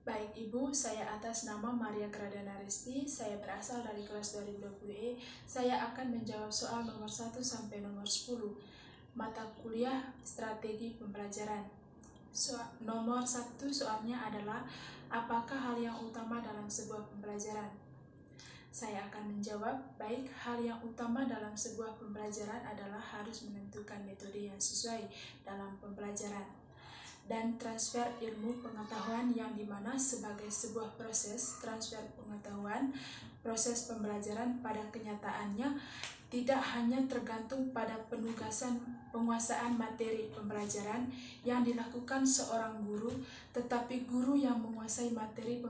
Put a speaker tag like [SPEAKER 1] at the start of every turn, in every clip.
[SPEAKER 1] Baik Ibu, saya atas nama Maria Kradana Resti, saya berasal dari kelas 2020E. Saya akan menjawab soal nomor 1 sampai nomor 10, mata kuliah strategi pembelajaran. Nomor 1 soalnya adalah, apakah hal yang utama dalam sebuah pembelajaran? Saya akan menjawab, baik, hal yang utama dalam sebuah pembelajaran adalah harus menentukan metode yang sesuai dalam pembelajaran dan transfer ilmu pengetahuan, yang dimana sebagai sebuah proses transfer pengetahuan, proses pembelajaran pada kenyataannya tidak hanya tergantung pada penugasan penguasaan materi pembelajaran yang dilakukan seorang guru, tetapi guru yang menguasai materi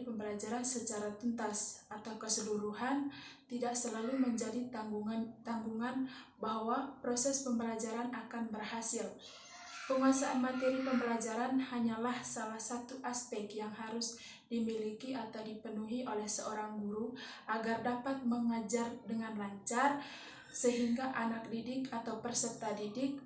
[SPEAKER 1] pembelajaran secara tuntas atau keseluruhan tidak selalu menjadi tanggungan bahwa proses pembelajaran akan berhasil. Penguasaan materi pembelajaran hanyalah salah satu aspek yang harus dimiliki atau dipenuhi oleh seorang guru agar dapat mengajar dengan lancar, sehingga anak didik atau peserta didik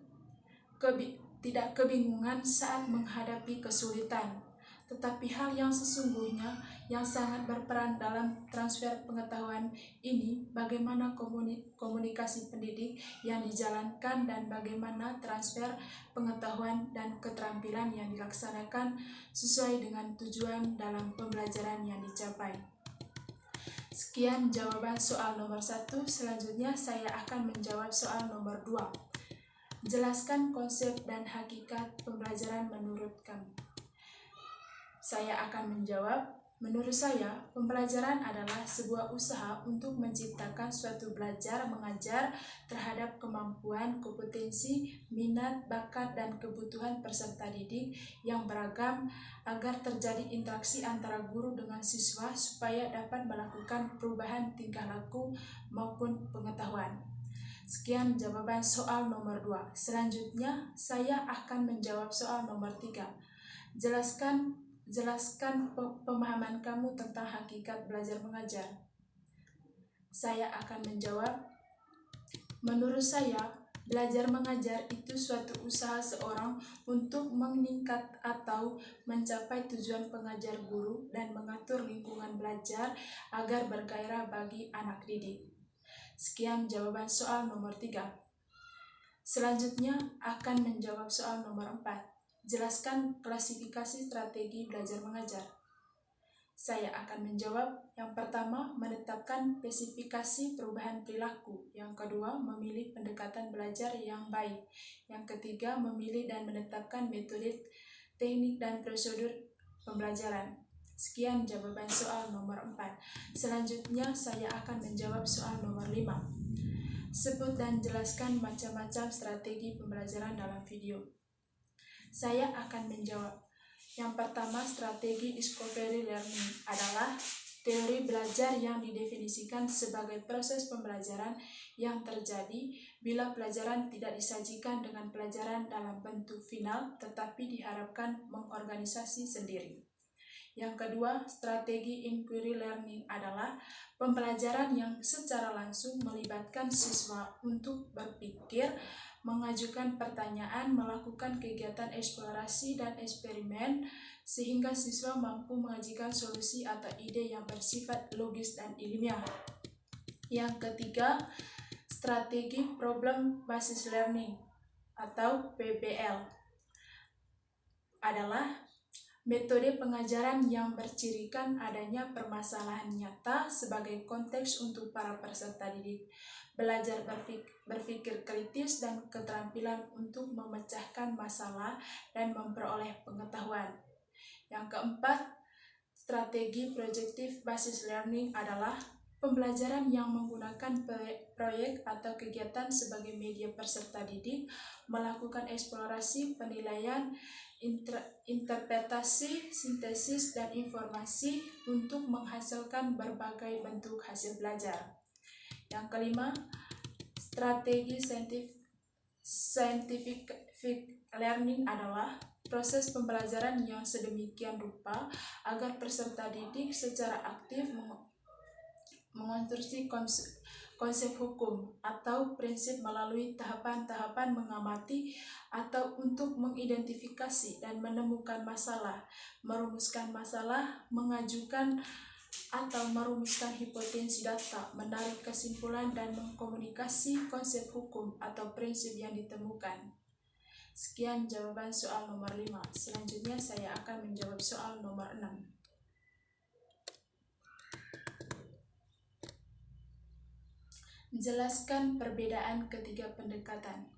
[SPEAKER 1] tidak kebingungan saat menghadapi kesulitan. Tetapi hal yang sesungguhnya yang sangat berperan dalam transfer pengetahuan ini, bagaimana komunikasi pendidik yang dijalankan dan bagaimana transfer pengetahuan dan keterampilan yang dilaksanakan sesuai dengan tujuan dalam pembelajaran yang dicapai. Sekian jawaban soal nomor 1. Selanjutnya saya akan menjawab soal nomor 2. Jelaskan konsep dan hakikat pembelajaran menurut kamu. Saya akan menjawab, menurut saya, pembelajaran adalah sebuah usaha untuk menciptakan suatu belajar mengajar terhadap kemampuan, kompetensi, minat, bakat, dan kebutuhan peserta didik yang beragam agar terjadi interaksi antara guru dengan siswa supaya dapat melakukan perubahan tingkah laku maupun pengetahuan. Sekian jawaban soal nomor 2. Selanjutnya, saya akan menjawab soal nomor 3. Jelaskan pemahaman kamu tentang hakikat belajar mengajar. Saya akan menjawab, menurut saya, belajar mengajar itu suatu usaha seorang untuk meningkat atau mencapai tujuan pengajar guru dan mengatur lingkungan belajar agar bergairah bagi anak didik. Sekian jawaban soal nomor 3. Selanjutnya akan menjawab soal nomor 4. Jelaskan klasifikasi strategi belajar mengajar. Saya akan menjawab, yang pertama, menetapkan spesifikasi perubahan perilaku. Yang kedua, memilih pendekatan belajar yang baik. Yang ketiga, memilih dan menetapkan metode, teknik, dan prosedur pembelajaran. Sekian jawaban soal nomor 4. Selanjutnya saya akan menjawab soal nomor 5. Sebut dan jelaskan macam-macam strategi pembelajaran dalam video. Saya akan menjawab. Yang pertama, strategi discovery learning adalah teori belajar yang didefinisikan sebagai proses pembelajaran yang terjadi bila pelajaran tidak disajikan dengan pelajaran dalam bentuk final, tetapi diharapkan mengorganisasi sendiri. Yang kedua, strategi inquiry learning adalah pembelajaran yang secara langsung melibatkan siswa untuk berpikir, mengajukan pertanyaan, melakukan kegiatan eksplorasi dan eksperimen, sehingga siswa mampu mengajukan solusi atau ide yang bersifat logis dan ilmiah. Yang ketiga, strategi problem based learning atau PBL adalah metode pengajaran yang bercirikan adanya permasalahan nyata sebagai konteks untuk para peserta didik belajar berpikir kritis dan keterampilan untuk memecahkan masalah dan memperoleh pengetahuan. Yang keempat, strategi projective basis learning adalah pembelajaran yang menggunakan proyek atau kegiatan sebagai media peserta didik melakukan eksplorasi, penilaian, interpretasi, sintesis, dan informasi untuk menghasilkan berbagai bentuk hasil belajar. Yang kelima, strategi scientific learning adalah proses pembelajaran yang sedemikian rupa agar peserta didik secara aktif mengonstruksi konsep hukum atau prinsip melalui tahapan-tahapan mengamati atau untuk mengidentifikasi dan menemukan masalah, merumuskan masalah, mengajukan atau merumuskan hipotesis data, menarik kesimpulan dan mengkomunikasi konsep hukum atau prinsip yang ditemukan. Sekian jawaban soal nomor 5. Selanjutnya saya akan menjawab soal nomor 6. Jelaskan perbedaan ketiga pendekatan.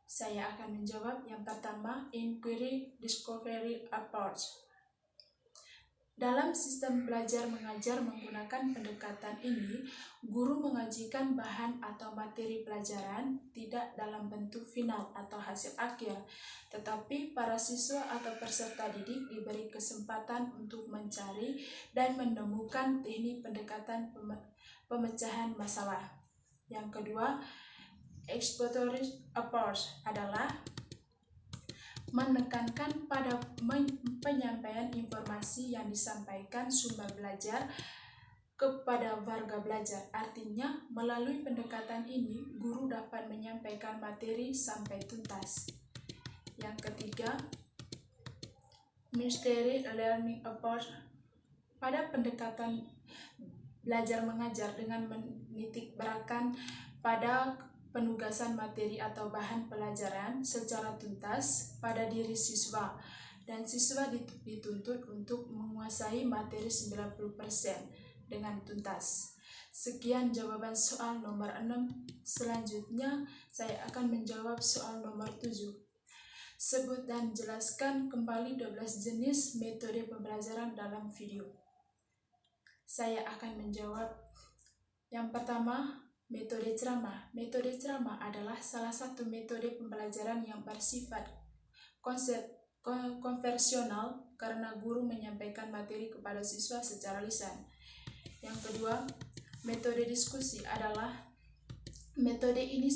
[SPEAKER 1] Saya akan menjawab yang pertama, inquiry discovery approach. Dalam sistem belajar mengajar menggunakan pendekatan ini, guru mengajikan bahan atau materi pelajaran tidak dalam bentuk final atau hasil akhir, tetapi para siswa atau peserta didik diberi kesempatan untuk mencari dan menemukan teknik pendekatan pemecahan masalah. Yang kedua, expository approach adalah menekankan pada penyampaian informasi yang disampaikan sumber belajar kepada warga belajar. Artinya, melalui pendekatan ini, guru dapat menyampaikan materi sampai tuntas. Yang ketiga, mystery learning approach. Pada pendekatan belajar mengajar dengan menitik beratkan pada penugasan materi atau bahan pelajaran secara tuntas pada diri siswa, dan siswa dituntut untuk menguasai materi 90% dengan tuntas. Sekian jawaban soal nomor 6. Selanjutnya saya akan menjawab soal nomor 7. Sebut dan jelaskan kembali 12 jenis metode pembelajaran dalam video. Saya akan menjawab yang pertama, metode ceramah. Metode ceramah adalah salah satu metode pembelajaran yang bersifat konversional karena guru menyampaikan materi kepada siswa secara lisan. Yang kedua, metode diskusi adalah metode ini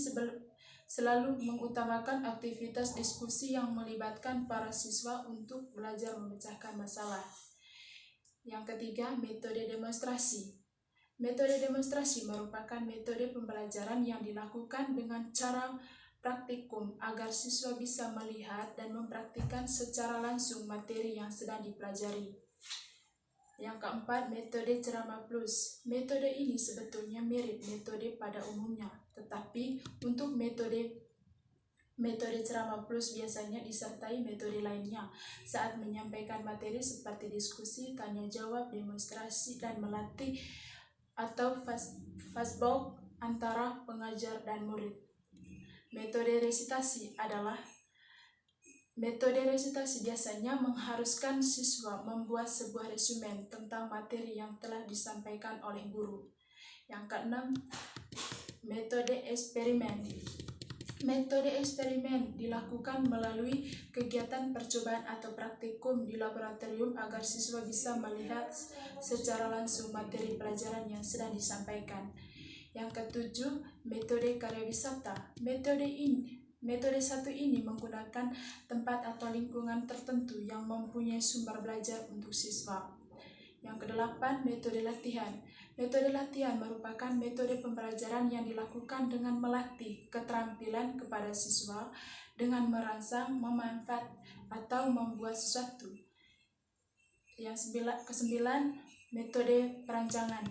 [SPEAKER 1] selalu mengutamakan aktivitas diskusi yang melibatkan para siswa untuk belajar memecahkan masalah. Yang ketiga, metode demonstrasi. Metode demonstrasi merupakan metode pembelajaran yang dilakukan dengan cara praktikum agar siswa bisa melihat dan mempraktikkan secara langsung materi yang sedang dipelajari. Yang keempat, metode ceramah plus. Metode ini sebetulnya mirip metode pada umumnya, tetapi untuk metode ceramah plus biasanya disertai metode lainnya saat menyampaikan materi seperti diskusi, tanya jawab, demonstrasi, dan melatih atau fastback antara pengajar dan murid. Metode resitasi biasanya mengharuskan siswa membuat sebuah resumen tentang materi yang telah disampaikan oleh guru. Yang keenam, metode eksperimen. Metode eksperimen dilakukan melalui kegiatan percobaan atau praktikum di laboratorium agar siswa bisa melihat secara langsung materi pelajaran yang sedang disampaikan. Yang ketujuh, metode karya wisata. Metode satu ini menggunakan tempat atau lingkungan tertentu yang mempunyai sumber belajar untuk siswa. Yang kedelapan, metode latihan. Metode latihan merupakan metode pembelajaran yang dilakukan dengan melatih keterampilan kepada siswa dengan merangsang, memanfaat, atau membuat sesuatu. Yang kesembilan, metode perancangan.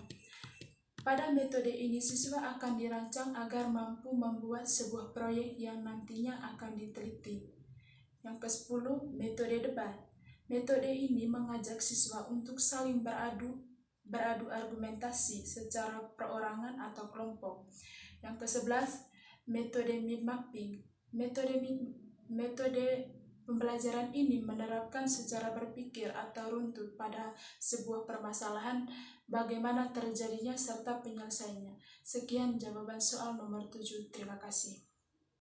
[SPEAKER 1] Pada metode ini, siswa akan dirancang agar mampu membuat sebuah proyek yang nantinya akan diteliti. Yang kesepuluh, metode debat. Metode ini mengajak siswa untuk saling beradu argumentasi secara perorangan atau kelompok. Yang ke-11, metode mind mapping. Metode pembelajaran ini menerapkan secara berpikir atau runtut pada sebuah permasalahan, bagaimana terjadinya serta penyelesaiannya. Sekian jawaban soal nomor 7. Terima kasih.